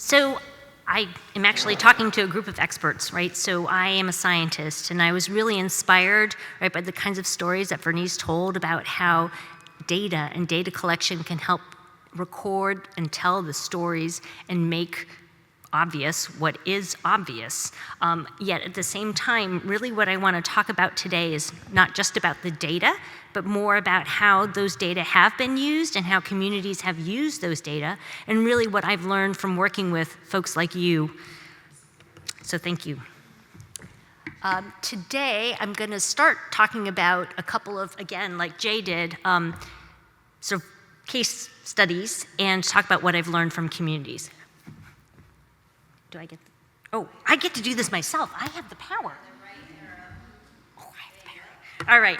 So I am actually talking to a group of experts, right? So I am a scientist, and I was really inspired, right, by the kinds of stories that Vernice told about how data and data collection can help record and tell the stories and make obvious what is obvious. Yet at the same time, really what I want to talk about today is not just about the data, but more about how those data have been used and how communities have used those data, and really what I've learned from working with folks like you. So thank you. Today, I'm going to start talking about a couple of, again, like Jay did, sort of case studies, and talk about what I've learned from communities. Do I get, oh, I get to do this myself. I have the power. Oh, I have the power. All right.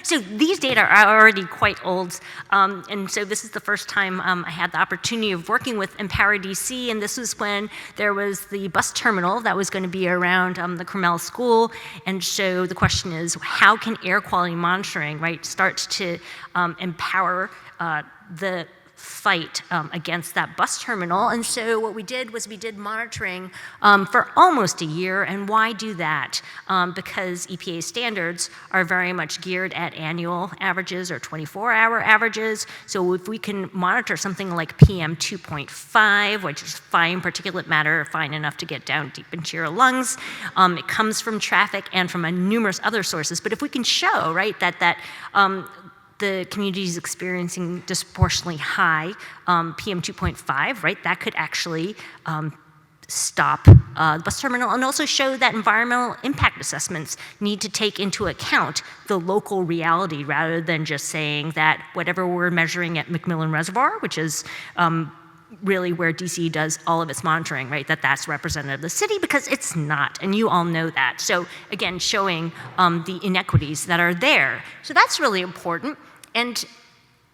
So these data are already quite old, and so this is the first time I had the opportunity of working with Empower DC, and this was when there was the bus terminal that was going to be around the Carmel School, and so the question is, how can air quality monitoring, right, start to empower the fight against that bus terminal? And so what we did was we did monitoring for almost a year. And why do that? Because EPA standards are very much geared at annual averages or 24-hour averages. So if we can monitor something like PM 2.5, which is fine particulate matter, fine enough to get down deep into your lungs, it comes from traffic and from numerous other sources. But if we can show, right, that the community is experiencing disproportionately high PM 2.5, right? That could actually stop the bus terminal, and also show that environmental impact assessments need to take into account the local reality rather than just saying that whatever we're measuring at McMillan Reservoir, which is really where DC does all of its monitoring, right, that's representative of the city, because it's not, and you all know that. So again, showing the inequities that are there. So that's really important. And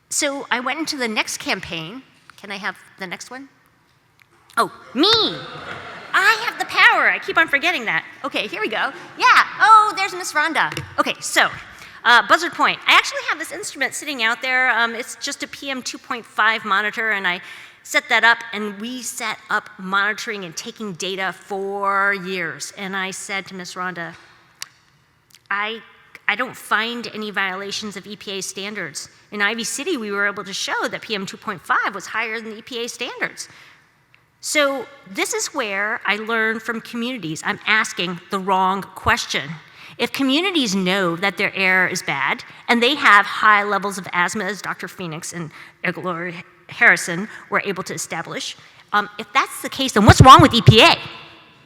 so I went into the next campaign. Can I have the next one? Oh, me. I have the power. I keep on forgetting that. Okay, here we go. Yeah. Oh, there's Miss Rhonda. Okay, so Buzzard Point. I actually have this instrument sitting out there. It's just a PM 2.5 monitor, and I set that up, and we set up monitoring and taking data for years. And I said to Miss Rhonda, I don't find any violations of EPA standards. In Ivy City, we were able to show that PM 2.5 was higher than the EPA standards. So this is where I learn from communities. I'm asking the wrong question. If communities know that their air is bad, and they have high levels of asthma, as Dr. Phoenix and Gloria Harrison were able to establish, if that's the case, then what's wrong with EPA,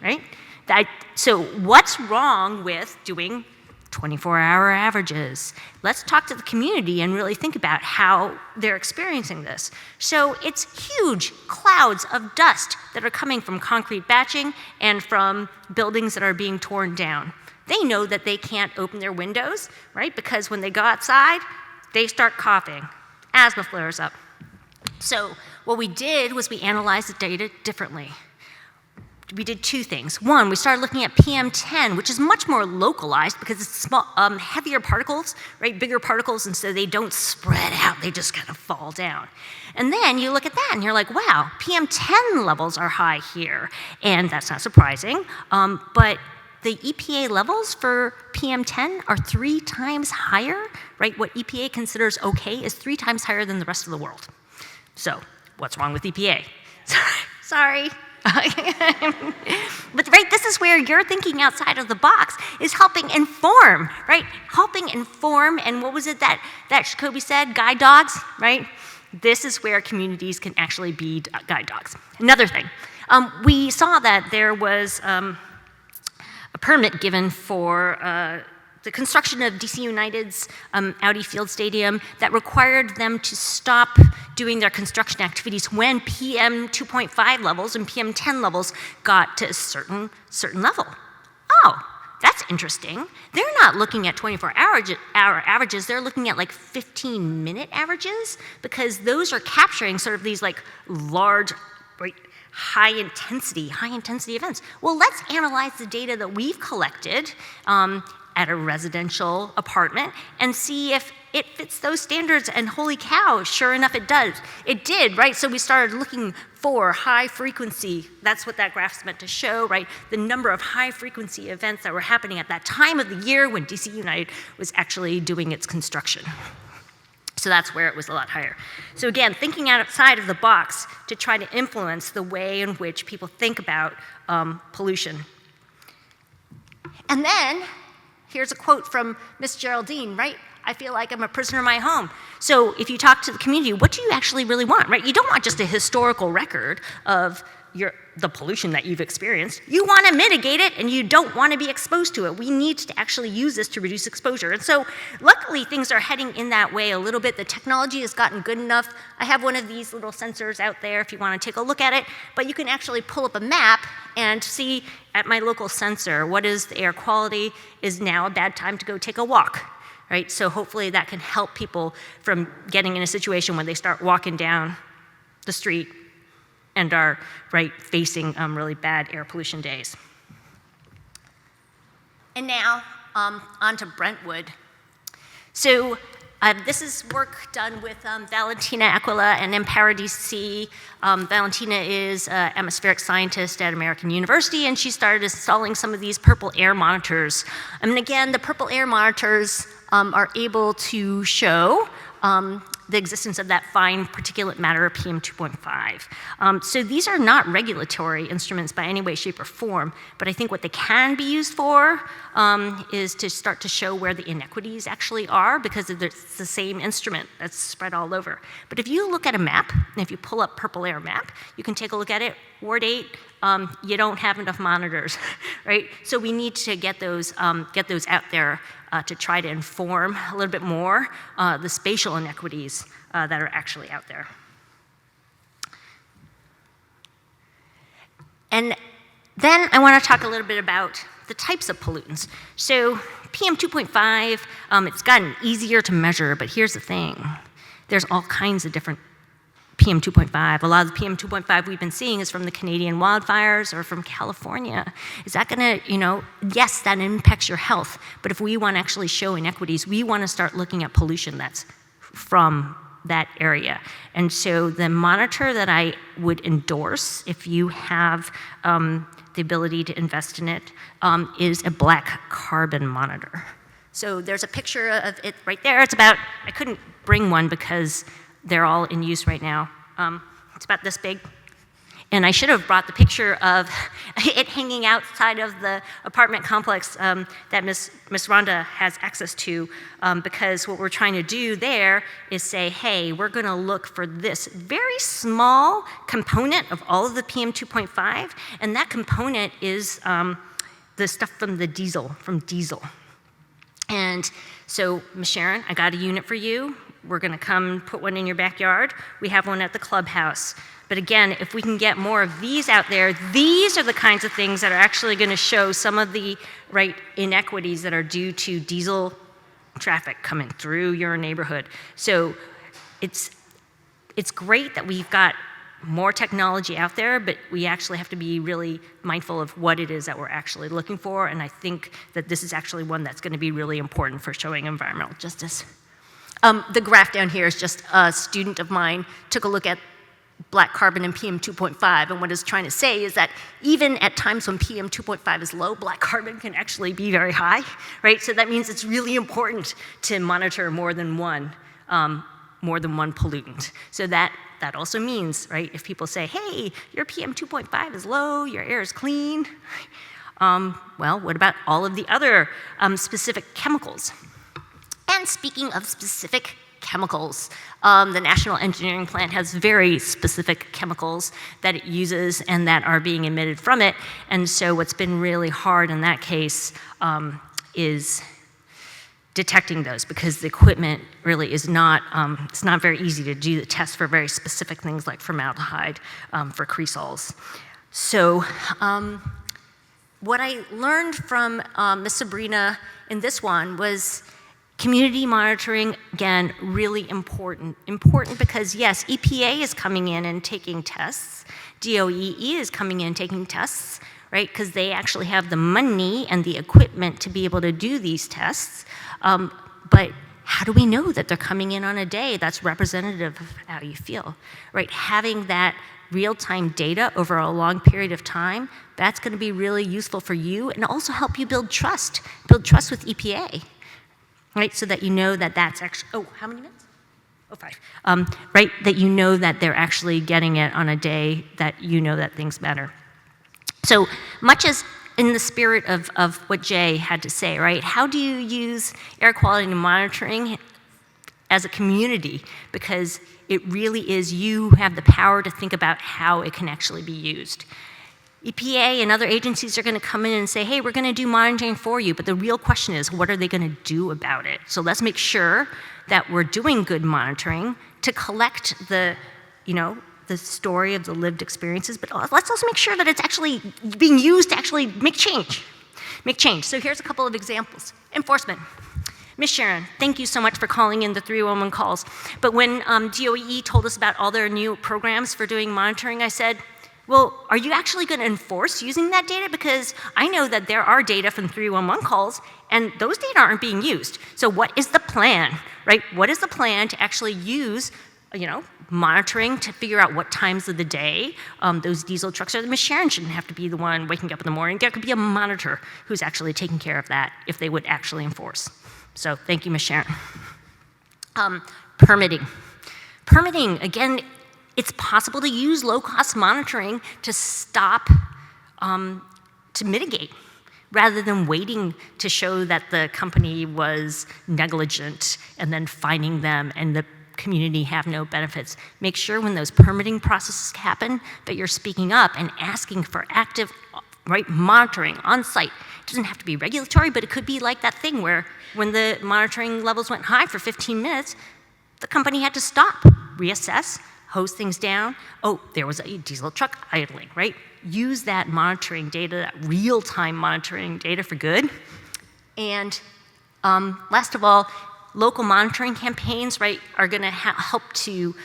right? So what's wrong with doing 24-hour averages? Let's talk to the community and really think about how they're experiencing this. So it's huge clouds of dust that are coming from concrete batching and from buildings that are being torn down. They know that they can't open their windows, right? Because when they go outside, they start coughing. Asthma flares up. So what we did was we analyzed the data differently. We did two things. One, we started looking at PM10, which is much more localized because it's small, heavier particles, right? Bigger particles, and so they don't spread out. They just kind of fall down. And then you look at that and you're like, wow, PM10 levels are high here. And that's not surprising. But the EPA levels for PM10 are 3 times higher, right? What EPA considers okay is 3 times higher than the rest of the world. So what's wrong with EPA? Sorry. But right, this is where your thinking outside of the box is helping inform, right? Helping inform, and what was it that Jacoby said? Guide dogs, right? This is where communities can actually be guide dogs. Another thing, we saw that there was a permit given for the construction of DC United's Audi Field Stadium that required them to stop doing their construction activities when PM 2.5 levels and PM 10 levels got to a certain level. Oh, that's interesting. They're not looking at 24-hour averages, they're looking at like 15-minute averages, because those are capturing sort of these like large, right, high intensity events. Well, let's analyze the data that we've collected at a residential apartment and see if it fits those standards, and holy cow, sure enough it does. It did, right? So we started looking for high frequency, that's what that graph's meant to show, right? The number of high frequency events that were happening at that time of the year when DC United was actually doing its construction. So that's where it was a lot higher. So again, thinking outside of the box to try to influence the way in which people think about pollution. And then, here's a quote from Miss Geraldine, right? I feel like I'm a prisoner in my home. So if you talk to the community, what do you actually really want, right? You don't want just a historical record of the pollution that you've experienced. You want to mitigate it, and you don't want to be exposed to it. We need to actually use this to reduce exposure. And so luckily, things are heading in that way a little bit. The technology has gotten good enough. I have one of these little sensors out there if you want to take a look at it, but you can actually pull up a map and see at my local sensor what is the air quality. Is now a bad time to go take a walk, right? So hopefully that can help people from getting in a situation when they start walking down the street and are facing really bad air pollution days. And now on to Brentwood. So this is work done with Valentina Aquila and Empire DC. Valentina is an atmospheric scientist at American University, and she started installing some of these purple air monitors. And again, the purple air monitors are able to show the existence of that fine particulate matter, PM2.5. So these are not regulatory instruments by any way, shape, or form, but I think what they can be used for is to start to show where the inequities actually are, because it's the same instrument that's spread all over. But if you look at a map, and if you pull up Purple Air map, you can take a look at it. Ward 8, you don't have enough monitors, right? So we need to get those out there to try to inform a little bit more the spatial inequities that are actually out there. And then I want to talk a little bit about the types of pollutants. So PM2.5, it's gotten easier to measure, but here's the thing. There's all kinds of different PM2.5. A lot of the PM2.5 we've been seeing is from the Canadian wildfires or from California. Is that gonna, yes, that impacts your health, but if we want to actually show inequities, we want to start looking at pollution that's from that area. And so the monitor that I would endorse, if you have the ability to invest in it, is a black carbon monitor. So there's a picture of it right there. It's about, I couldn't bring one because they're all in use right now. It's about this big. And I should have brought the picture of it hanging outside of the apartment complex that Miss Rhonda has access to, because what we're trying to do there is say, hey, we're going to look for this very small component of all of the PM2.5, and that component is the stuff from diesel. And so, Ms. Sharon, I got a unit for you. We're going to come put one in your backyard. We have one at the clubhouse. But again, if we can get more of these out there, these are the kinds of things that are actually going to show some of the inequities that are due to diesel traffic coming through your neighborhood. So it's great that we've got more technology out there, but we actually have to be really mindful of what it is that we're actually looking for. And I think that this is actually one that's going to be really important for showing environmental justice. The graph down here is just a student of mine took a look at black carbon and PM2.5, and what it's trying to say is that even at times when PM2.5 is low, black carbon can actually be very high, right? So that means it's really important to monitor more than one pollutant. So that also means, right, if people say, hey, your PM2.5 is low, your air is clean, well, what about all of the other specific chemicals? And speaking of specific chemicals, the National Engineering Plant has very specific chemicals that it uses and that are being emitted from it. And so what's been really hard in that case is detecting those, because the equipment really is not, it's not very easy to do the test for very specific things like formaldehyde for creosoles. So what I learned from Ms. Sabrina in this one was community monitoring, again, really important. Important because, yes, EPA is coming in and taking tests. DOE is coming in and taking tests. right? Because they actually have the money and the equipment to be able to do these tests. But how do we know that they're coming in on a day that's representative of how you feel, right? Having that real-time data over a long period of time, that's going to be really useful for you and also help you build trust with EPA, right? So that you know that that's actually, oh, how many minutes? Oh, 5. Right, that you know that they're actually getting it on a day that you know that things matter. So much as in the spirit of what Jay had to say, right? How do you use air quality monitoring as a community? Because it really is you who have the power to think about how it can actually be used. EPA and other agencies are going to come in and say, hey, we're going to do monitoring for you, but the real question is, what are they going to do about it? So let's make sure that we're doing good monitoring to collect the story of the lived experiences, but let's also make sure that it's actually being used to actually make change. So here's a couple of examples. Enforcement. Ms. Sharon, thank you so much for calling in the 311 calls. But when DOE told us about all their new programs for doing monitoring, I said, well, are you actually going to enforce using that data? Because I know that there are data from 311 calls, and those data aren't being used. So what is the plan, right? What is the plan to actually use, monitoring to figure out what times of the day those diesel trucks are? Ms. Sharon shouldn't have to be the one waking up in the morning. There could be a monitor who's actually taking care of that if they would actually enforce. So thank you, Ms. Sharon. Permitting. Permitting, again, it's possible to use low-cost monitoring to stop, to mitigate, rather than waiting to show that the company was negligent and then fining them and the community have no benefits. Make sure when those permitting processes happen that you're speaking up and asking for active, monitoring on site. It doesn't have to be regulatory, but it could be like that thing where when the monitoring levels went high for 15 minutes, the company had to stop, reassess, hose things down. Oh, there was a diesel truck idling, right? Use that monitoring data, that real-time monitoring data for good. And last of all, local monitoring campaigns, are going to help to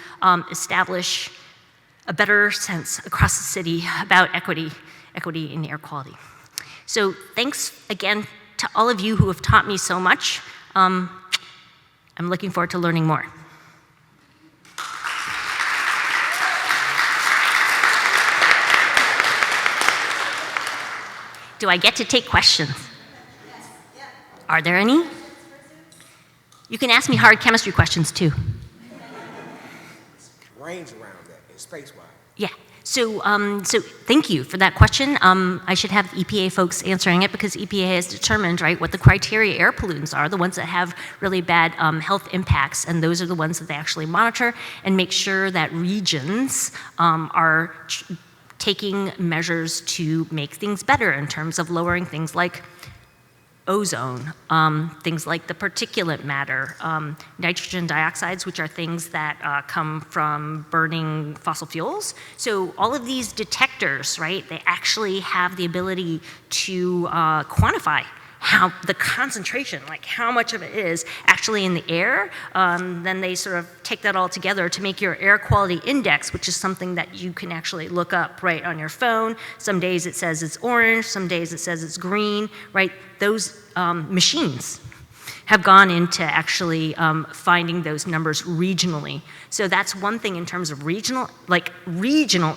establish a better sense across the city about equity in air quality. So thanks again to all of you who have taught me so much. I'm looking forward to learning more. Do I get to take questions? Yes. Yeah. Are there any? You can ask me hard chemistry questions too. Range around that in space-wise. Yeah. So thank you for that question. I should have EPA folks answering it because EPA has determined, what the criteria air pollutants are, the ones that have really bad health impacts, and those are the ones that they actually monitor and make sure that regions are taking measures to make things better in terms of lowering things like ozone, things like the particulate matter, nitrogen dioxides, which are things that come from burning fossil fuels. So all of these detectors, they actually have the ability to quantify how the concentration, how much of it is actually in the air. Then they sort of take that all together to make your air quality index, which is something that you can actually look up on your phone. Some days it says it's orange, some days it says it's green, Those machines have gone into actually finding those numbers regionally. So that's one thing in terms of regional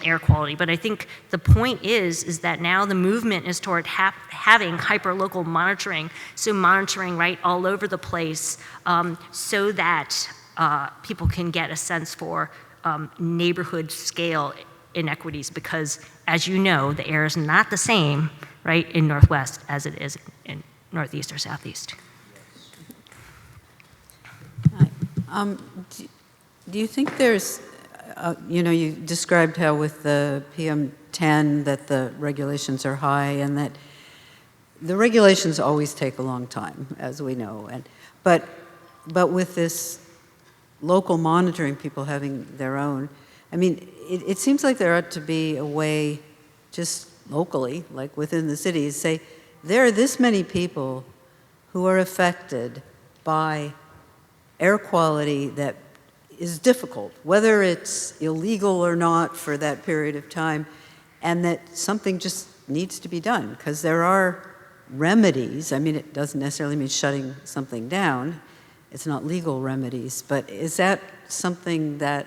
air quality. But I think the point is that now the movement is toward having hyper-local monitoring. So monitoring all over the place so that people can get a sense for neighborhood scale inequities. Because as you know, the air is not the same in Northwest as it is in Northeast or Southeast. Do you think there's, you described how with the PM10 that the regulations are high and that the regulations always take a long time, as we know. But with this local monitoring, people having their own, it seems like there ought to be a way just locally, within the cities, say, there are this many people who are affected by air quality that is difficult, whether it's illegal or not for that period of time, and that something just needs to be done, because there are remedies. I mean, it doesn't necessarily mean shutting something down. It's not legal remedies, but is that something that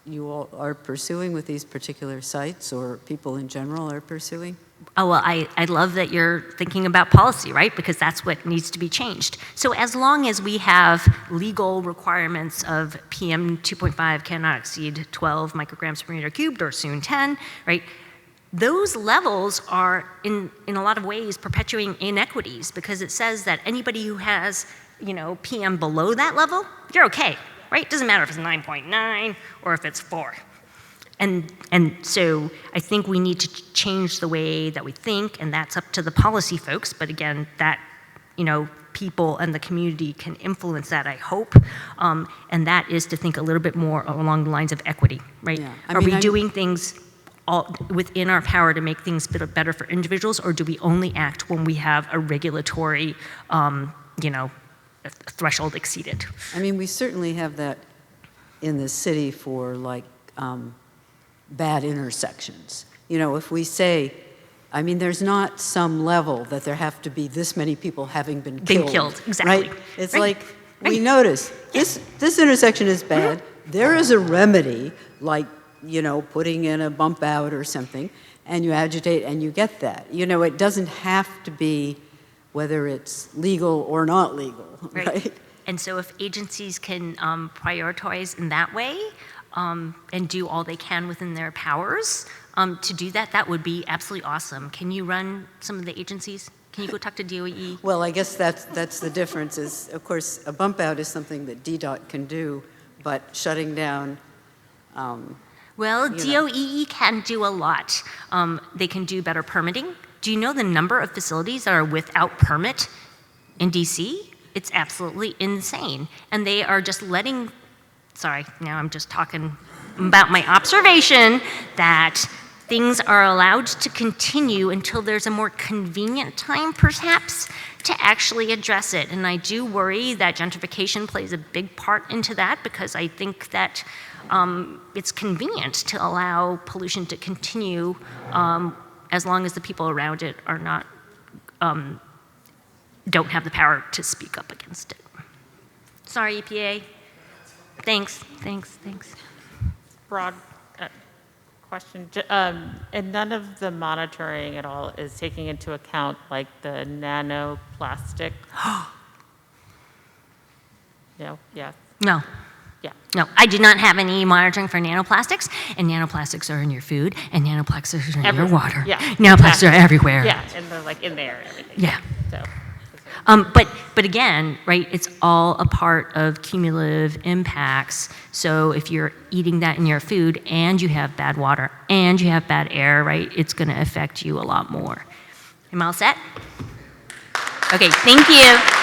you all are pursuing with these particular sites, or people in general are pursuing? Oh, well, I love that you're thinking about policy, right? Because that's what needs to be changed. So as long as we have legal requirements of PM 2.5 cannot exceed 12 micrograms per meter cubed, or soon 10, right? Those levels are, in a lot of ways, perpetuating inequities, because it says that anybody who has, PM below that level, you're okay, right? Doesn't matter if it's 9.9 or if it's 4. And so I think we need to change the way that we think, and that's up to the policy folks. But again, that, people and the community can influence that, I hope. And that is to think a little bit more along the lines of equity, right? Yeah. Are we doing things all within our power to make things better for individuals, or do we only act when we have a regulatory, threshold exceeded? I mean, we certainly have that in the city for bad intersections. If we say, I mean, there's not some level that there have to be this many people having been killed. Exactly. Right? It's right. we notice this intersection is bad. Mm-hmm. There is a remedy, like, putting in a bump out or something, and you agitate and you get that. It doesn't have to be whether it's legal or not legal, right? And so if agencies can prioritize in that way, and do all they can within their powers to do that, that would be absolutely awesome. Can you run some of the agencies? Can you go talk to DOE? Well, I guess that's the difference is, of course, a bump out is something that DDOT can do, but shutting down... DOE can do a lot. They can do better permitting. Do you know the number of facilities that are without permit in DC? It's absolutely insane. And they are just letting... Sorry, now I'm just talking about my observation that things are allowed to continue until there's a more convenient time, perhaps, to actually address it. And I do worry that gentrification plays a big part into that, because I think that it's convenient to allow pollution to continue as long as the people around it are not, don't have the power to speak up against it. Sorry, EPA. Thanks. Broad question. And none of the monitoring at all is taking into account like the nanoplastic? No? Yes? No. Yeah. No, I do not have any monitoring for nanoplastics, and nanoplastics are in your food, and nanoplastics are in your water. Yeah. Nanoplastics are everywhere. Yeah, and they're like in there and everything. Yeah. So. But again, right, it's all a part of cumulative impacts. So if you're eating that in your food and you have bad water and you have bad air, right, it's going to affect you a lot more. Am I all set? Okay, thank you.